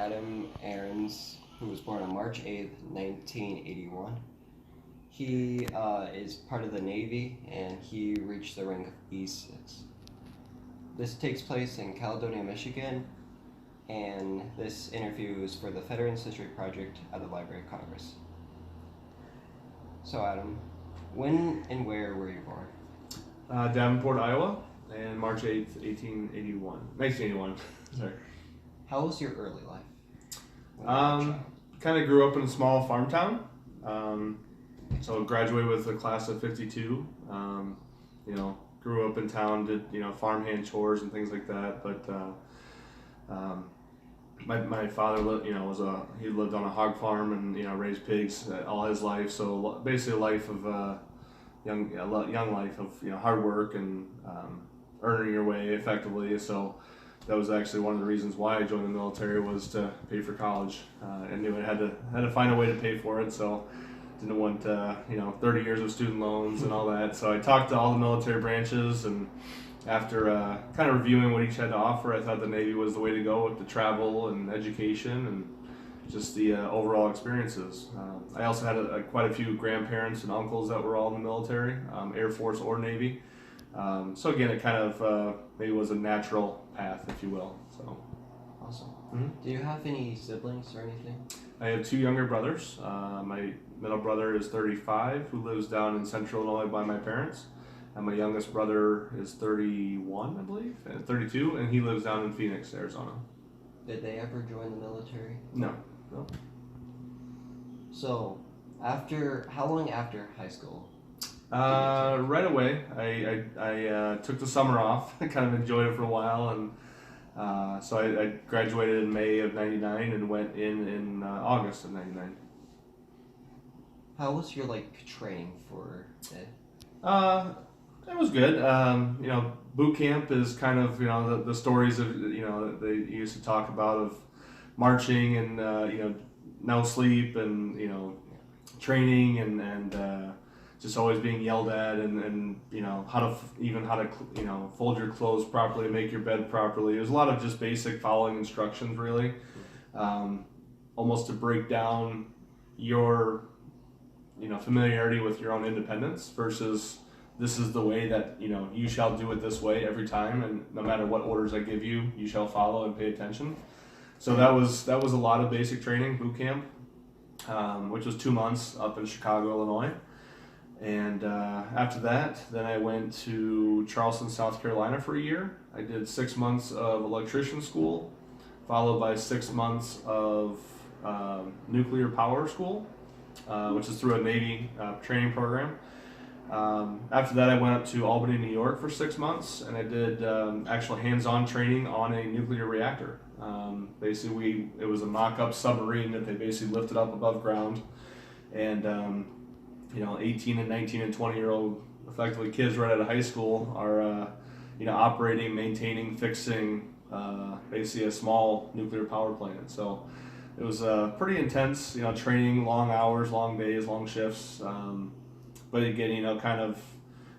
Adam Ahrens, who was born on March 8th, 1981. He is part of the Navy, and he reached the rank of E6. This takes place in Caledonia, Michigan, and this interview is for the Veterans History Project at the Library of Congress. So Adam, when and where were you born? Davenport, Iowa, and March 8th, 1981. Sorry. How was your early life? Kind of grew up in a small farm town. So graduated with a class of 52. Grew up in town, did farmhand chores and things like that. But my father, he lived on a hog farm and raised pigs all his life. So basically, a life of young life of hard work and earning your way effectively. So that was actually one of the reasons why I joined the military, was to pay for college. I knew I had to find a way to pay for it. So didn't want 30 years of student loans and all that. So I talked to all the military branches, and after kind of reviewing what each had to offer, I thought the Navy was the way to go with the travel and education and just the overall experiences. I also had quite a few grandparents and uncles that were all in the military, Air Force or Navy. So again, it kind of maybe was a natural path, if you will. So awesome. Mm-hmm. Do you have any siblings or anything? I have two younger brothers. My middle brother is 35, who lives down in Central Illinois by my parents. And my youngest brother is 31, I believe, and 32, and he lives down in Phoenix, Arizona. Did they ever join the military? No. So, how long after high school? Right away. I took the summer off. I kind of enjoyed it for a while, and so I graduated in May of '99 and went in August of '99. How was your training for it? It was good. Boot camp is kind of the stories of that they used to talk about, of marching and no sleep and training and just always being yelled at and how to fold your clothes properly, make your bed properly. There's a lot of just basic following instructions, really, almost to break down your familiarity with your own independence versus this is the way that you shall do it this way every time, and no matter what orders I give you, you shall follow and pay attention. So that was a lot of basic training, boot camp, which was 2 months up in Chicago, Illinois. And after that, then I went to Charleston, South Carolina for a year. I did 6 months of electrician school, followed by 6 months of nuclear power school, which is through a Navy training program. After that, I went up to Albany, New York for 6 months, and I did actual hands-on training on a nuclear reactor. Basically, it was a mock-up submarine that they basically lifted up above ground, and 18 and 19 and 20-year-old effectively kids right out of high school are operating, maintaining, fixing basically a small nuclear power plant. So it was pretty intense, training, long hours, long days, long shifts. But again, kind of,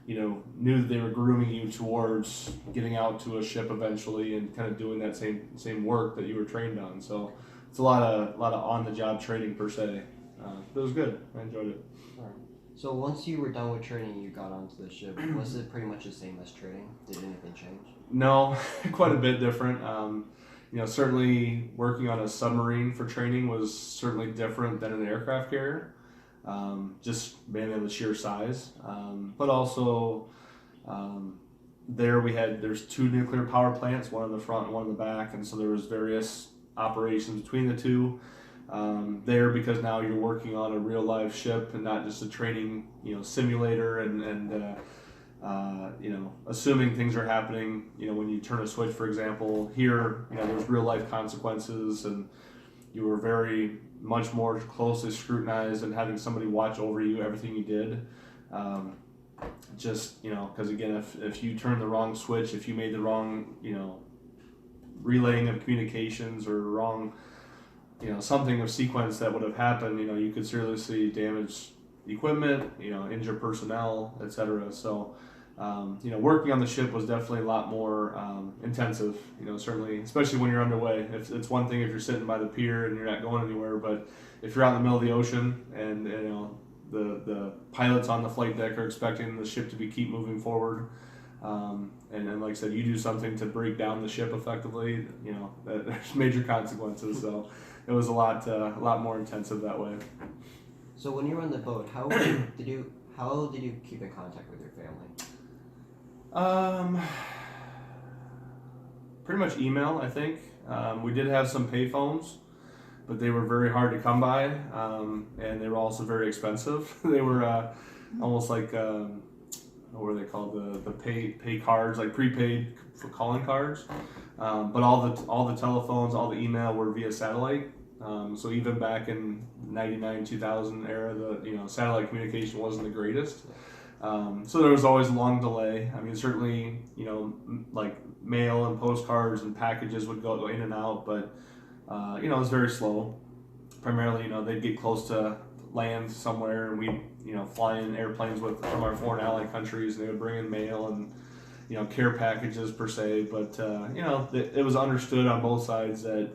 knew that they were grooming you towards getting out to a ship eventually and kind of doing that same work that you were trained on. So it's a lot of on-the-job training per se. But it was good. I enjoyed it. All right. So once you were done with training, you got onto the ship. Was it pretty much the same as training? Did anything change? No, quite a bit different. Certainly working on a submarine for training was certainly different than an aircraft carrier. Just mainly the sheer size, but also there's 2 nuclear power plants, one in the front and one in the back, and so there was various operations between the two there, because now you're working on a real live ship and not just a training simulator and assuming things are happening when you turn a switch, for example. Here there's real life consequences, and you were very much more closely scrutinized and having somebody watch over you, everything you did. Because again, if you turned the wrong switch, if you made the wrong, relaying of communications or wrong, something of sequence that would have happened, you could seriously damage equipment, injure personnel, etc. So Working on the ship was definitely a lot more intensive. Certainly, especially when you're underway. It's one thing if you're sitting by the pier and you're not going anywhere, but if you're out in the middle of the ocean and the pilots on the flight deck are expecting the ship to keep moving forward, and like I said, you do something to break down the ship effectively, there's major consequences. So it was a lot more intensive that way. So when you were on the boat, how did you keep in contact with your family? Pretty much email, I think. We did have some pay phones, but they were very hard to come by, and they were also very expensive. They were almost like what were they called? The pay cards, like prepaid for calling cards. But all the telephones, all the email were via satellite. So even back in '99, 2000 era, the satellite communication wasn't the greatest. So there was always a long delay. I mean, certainly, like mail and postcards and packages would go in and out, but it was very slow. Primarily, they'd get close to land somewhere, and we'd fly in airplanes from our foreign ally countries, and they would bring in mail and care packages per se. But it was understood on both sides that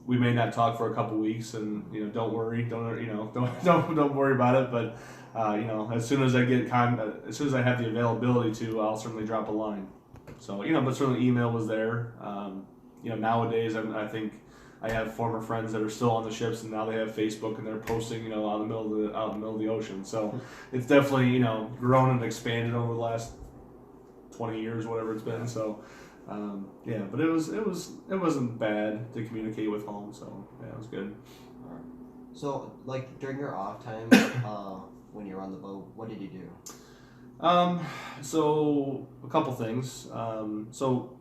we may not talk for a couple weeks, and don't worry, don't worry about it. But as soon as as soon as I have the availability to, I'll certainly drop a line. So but certainly email was there. Nowadays I think I have former friends that are still on the ships, and now they have Facebook, and they're posting out in the middle of the ocean. So it's definitely grown and expanded over the last 20 years, whatever it's been. So. But it wasn't bad to communicate with home, so yeah, it was good. So, like during your off time, when you were on the boat, what did you do? So a couple things. So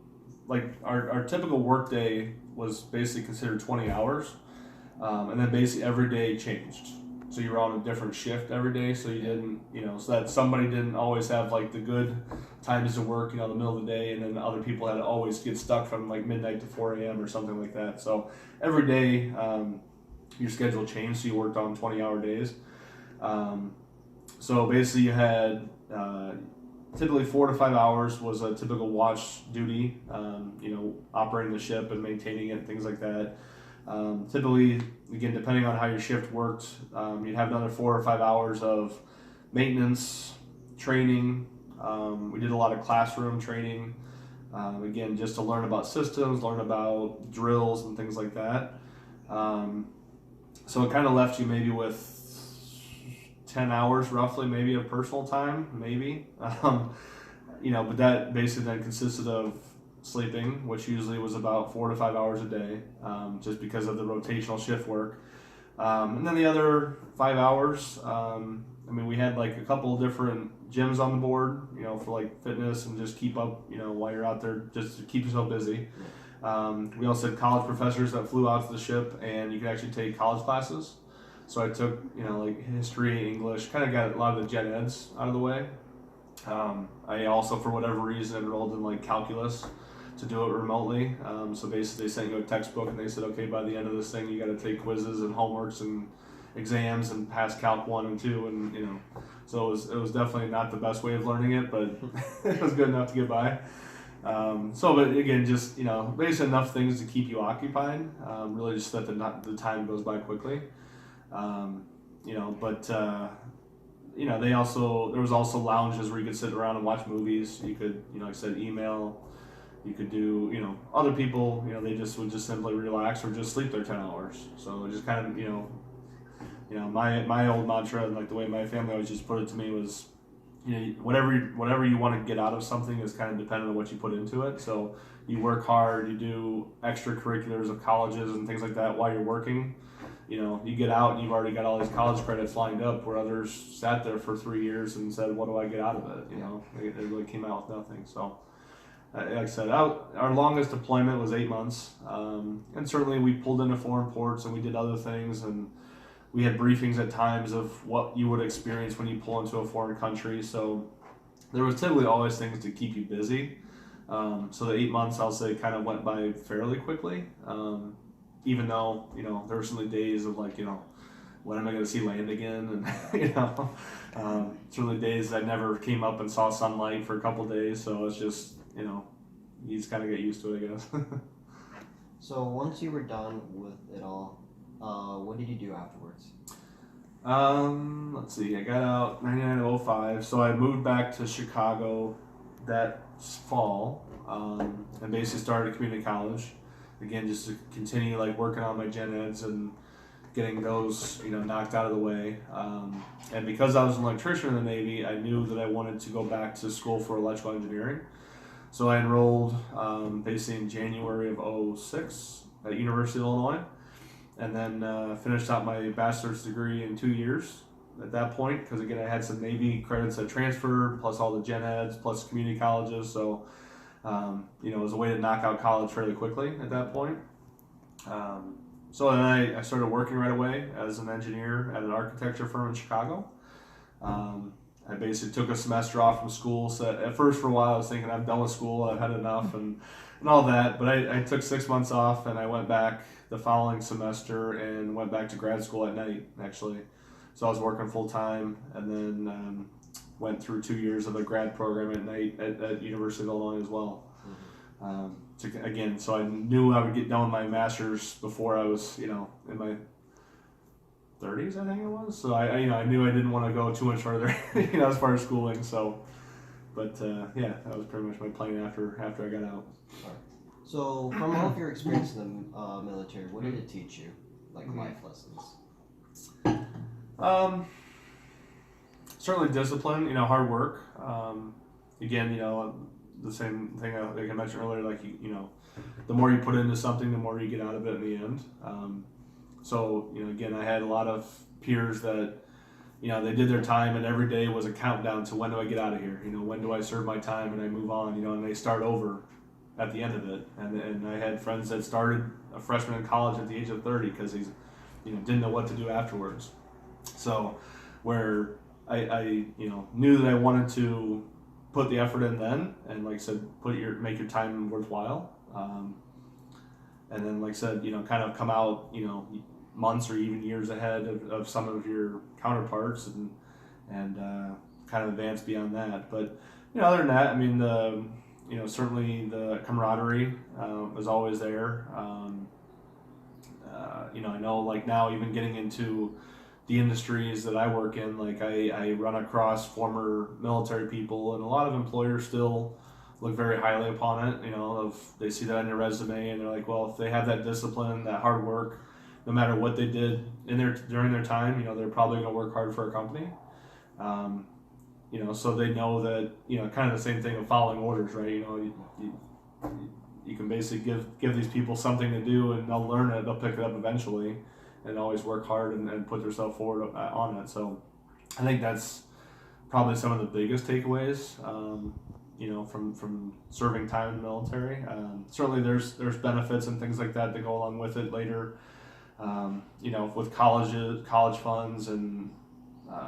like our typical work day was basically considered 20 hours, and then basically every day changed. So you were on a different shift every day, so you didn't, so that somebody didn't always have like the good times to work, the middle of the day, and then other people had to always get stuck from like midnight to 4 a.m. or something like that. So every day your schedule changed, so you worked on 20-hour days. So basically you had typically 4 to 5 hours was a typical watch duty, operating the ship and maintaining it, things like that. Typically, again, depending on how your shift worked, you'd have another 4 or 5 hours of maintenance, training. We did a lot of classroom training, again, just to learn about systems, learn about drills and things like that. So it kind of left you maybe with 10 hours roughly, maybe of personal time, maybe. But that basically then consisted of sleeping, which usually was about 4 to 5 hours a day, just because of the rotational shift work. And then the other 5 hours, we had like a couple of different gyms on the board, for like fitness and just keep up, while you're out there, just to keep yourself busy. We also had college professors that flew out to the ship, and you could actually take college classes. So I took, like history, English, kind of got a lot of the gen eds out of the way. I also, for whatever reason, enrolled in like calculus to do it remotely. So basically they sent you a textbook, and they said, okay, by the end of this thing, you got to take quizzes and homeworks and exams and pass Calc 1 and 2, and so it was definitely not the best way of learning it, but it was good enough to get by. But again, just basically enough things to keep you occupied. Really just that the time goes by quickly. There was also lounges where you could sit around and watch movies. You could, like I said, email. You could do, other people, they just would just simply relax or just sleep their 10 hours. So just kind of, my old mantra, and like the way my family always just put it to me was, whatever you want to get out of something is kind of dependent on what you put into it. So you work hard, you do extracurriculars of colleges and things like that while you're working. You get out and you've already got all these college credits lined up, where others sat there for 3 years and said, what do I get out of it? They really came out with nothing. So like I said, our longest deployment was 8 months. And certainly we pulled into foreign ports and we did other things, and we had briefings at times of what you would experience when you pull into a foreign country. So there was typically always things to keep you busy. So the 8 months, I'll say, kind of went by fairly quickly. Even though, there were certainly days of like, when am I going to see land again? And it's really days I never came up and saw sunlight for a couple of days. So it's just, you just kind of get used to it, I guess. So once you were done with it all, what did you do afterwards? Let's see. I got out 99-05, so I moved back to Chicago that fall, and basically started a community college. Again, just to continue working on my gen eds and getting those knocked out of the way. And because I was an electrician in the Navy, I knew that I wanted to go back to school for electrical engineering. So I enrolled basically in January of 06 at University of Illinois, and then finished out my bachelor's degree in 2 years at that point, because again I had some Navy credits that transferred, plus all the gen eds, plus community colleges. So it was a way to knock out college fairly quickly at that point. So then I started working right away as an engineer at an architecture firm in Chicago. I basically took a semester off from school. So at first, for a while, I was thinking I'm done with school, I've had enough, and all that. But I took 6 months off, and I went back the following semester and went back to grad school at night, actually. So I was working full time, and then went through 2 years of a grad program at night at University of Illinois as well. So I knew I would get done with my master's before I was, in my 30s, I think it was. So I knew I didn't want to go too much further, as far as schooling. So, but that was pretty much my plan after I got out. So from all of your experience in the military, what did it teach you, life lessons? Certainly discipline, hard work. Again, the same thing like I mentioned earlier, the more you put into something, the more you get out of it in the end. So, again, I had a lot of peers that, they did their time, and every day was a countdown to when do I get out of here? When do I serve my time and I move on? And they start over at the end of it. And I had friends that started a freshman in college at the age of 30 because he's, didn't know what to do afterwards. So, where I knew that I wanted to put the effort in then, and like I said, make your time worthwhile. And then, like I said, kind of come out, months or even years ahead of some of your counterparts, and kind of advance beyond that. But other than that, I mean, certainly the camaraderie was always there. I know now even getting into the industries that I work in, I run across former military people, and a lot of employers still look very highly upon it. If they see that on your resume, and they're like, well, if they have that discipline, that hard work, no matter what they did during their time, they're probably going to work hard for a company. So they know that, kind of the same thing of following orders, right? You can basically give these people something to do, and they'll learn it, they'll pick it up eventually, and always work hard and put themselves forward on it. So I think that's probably some of the biggest takeaways, from serving time in the military. Certainly there's benefits and things like that go along with it later, with college funds and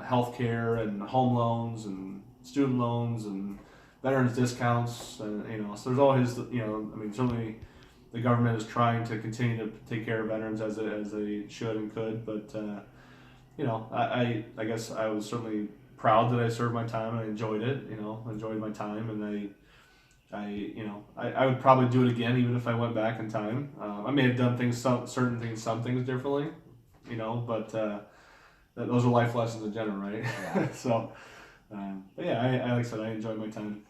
healthcare and home loans and student loans and veterans discounts, and so there's always certainly the government is trying to continue to take care of veterans as they should and could, but I guess I was certainly proud that I served my time, and I enjoyed it, enjoyed my time, and I would probably do it again even if I went back in time. I may have done some things differently, but those are life lessons in general, right? Yeah. So, but yeah, I like I said, I enjoyed my time.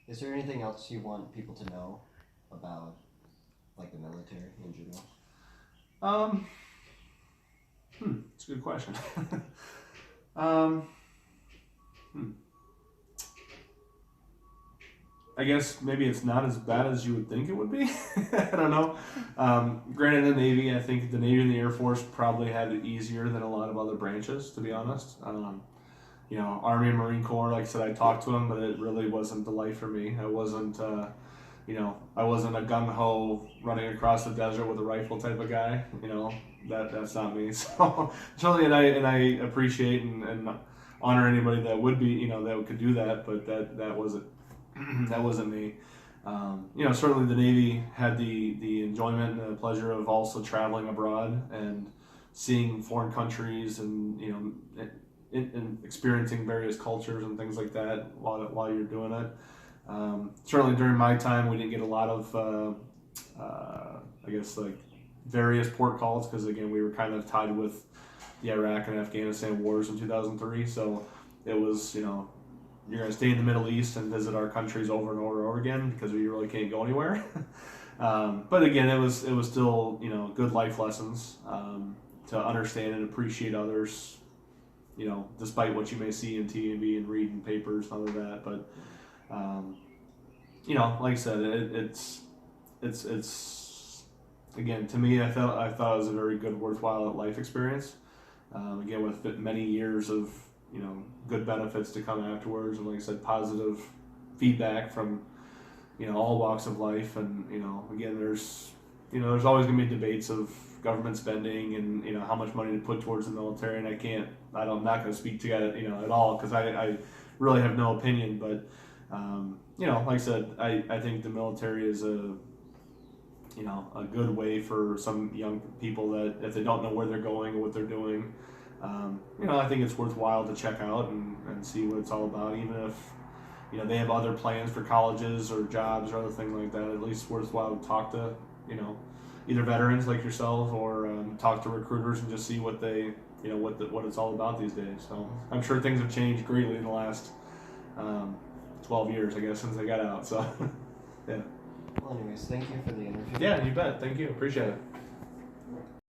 Is there anything else you want people to know about, the military in general? It's a good question. I guess maybe it's not as bad as you would think it would be. I don't know. Granted, the Navy, I think the Navy and the Air Force probably had it easier than a lot of other branches, to be honest. Army and Marine Corps, like I said, I talked to them, but it really wasn't the life for me. I wasn't a gung-ho running across the desert with a rifle type of guy. That's not me. So certainly, and I appreciate and honor anybody that would be, that could do that, but that wasn't me. Certainly the Navy had the enjoyment and the pleasure of also traveling abroad and seeing foreign countries and and experiencing various cultures and things like that while you're doing it. Certainly during my time, we didn't get a lot of I guess like various port calls because again we were kind of tied with the Iraq and Afghanistan wars in 2003. So it was you're going to stay in the Middle East and visit our countries over and over and over again because you really can't go anywhere. But again, it was still good life lessons to understand and appreciate others. Despite what you may see in TV and read in papers and all of that, but like I said, it's again to me, I thought it was a very good, worthwhile life experience. Again, with many years of good benefits to come afterwards, and like I said, positive feedback from all walks of life, and again, there's always going to be debates of government spending and how much money to put towards the military, and I'm not going to speak to that at all because I really have no opinion, but like I said, I think the military is a good way for some young people that if they don't know where they're going or what they're doing, I think it's worthwhile to check out and see what it's all about, even if they have other plans for colleges or jobs or other things like that. At least it's worthwhile to talk to either veterans like yourself or talk to recruiters and just see what they what it's all about these days. So I'm sure things have changed greatly in the last 12 years, I guess, since I got out. So yeah. Well, anyways, thank you for the interview. Yeah, you bet. Thank you. Appreciate it.